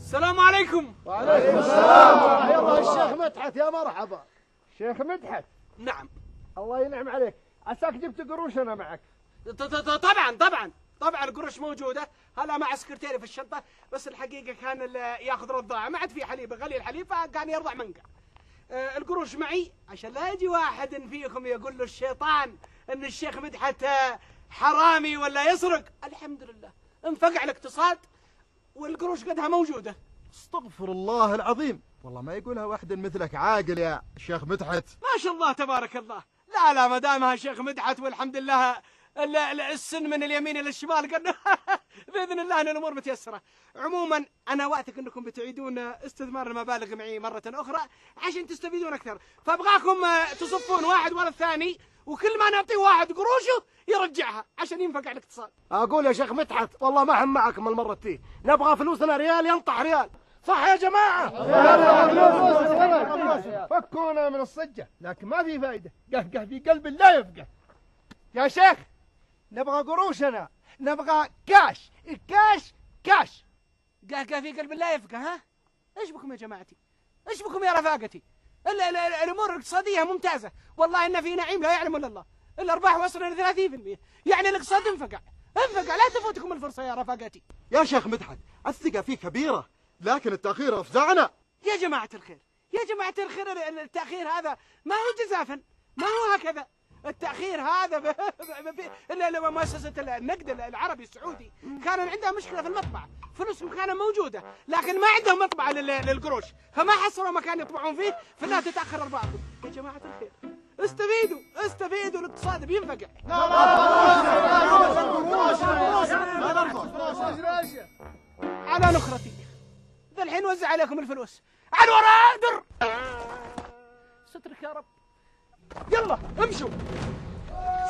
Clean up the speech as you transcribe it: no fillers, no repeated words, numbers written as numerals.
السلام عليكم. وعليكم السلام. يلا الشيخ مدحت، يا مرحبا. شيخ مدحت، نعم. الله ينعم عليك، عساك جبت قروش انا معك. طبعا القروش موجوده، هلا مع سكرتيري في الشنطه، بس الحقيقه كان اللي ياخذ رضاعه ما عاد في حليب، غلي الحليب فكان يرضع منقع. القروش معي عشان لا يجي واحد فيكم يقول له الشيطان ان الشيخ مدحت حرامي ولا يسرق. الحمد لله انفقع الاقتصاد والقروش قدها موجوده. استغفر الله العظيم، والله ما يقولها واحد مثلك عاقل يا شيخ مدحت. ما شاء الله تبارك الله. لا ما دامها شيخ مدحت والحمد لله السن من اليمين الى الشمال قلنا باذن الله ان الامور متيسره. عموما انا واثق انكم بتعيدون استثمار المبالغ معي مره اخرى عشان تستفيدون اكثر، فابغاكم تصفون واحد ورا الثاني، وكل ما نعطيه واحد قروشه يرجعها عشان ينفق على الاقتصاد. اقول يا شيخ مدحت والله ما هم معكم المره دي، نبغى فلوسنا ريال ينطح ريال، صح يا جماعه؟ فكونا من الصجه، لكن ما في فايده، قهقه في قلب لا يفقه. يا شيخ نبغى قروشنا، نبغى كاش كاش. قهقه في قلب لا يفقه. ها ايش بكم يا جماعتي؟ ايش بكم يا رفاقتي؟ الامور الاقتصاديه ممتازه، والله ان في نعيم لا يعلم الا الله. الارباح وصلت الى 30%، يعني الاقتصاد انفقع، لا تفوتكم الفرصه يا رفاقتي. يا شيخ مدحت الثقة فيه كبيرة، لكن التأخير أفزعنا. يا جماعة الخير التأخير هذا ما هو جزافا، ما هو هكذا. التأخير هذا مؤسسة النقد العربي السعودي كان عندها مشكلة في المطبعة، فلوسهم كانت موجودة لكن ما عندهم مطبعة للقروش، فما حصلوا مكان يطبعون فيه، فلا تتأخر أرباحكم. يا جماعة الخير استفيدوا الاقتصاد بينفقع. على نخرتي ذا الحين وزع عليكم الفلوس، على الوراء در سترك يا رب. يلا امشوا.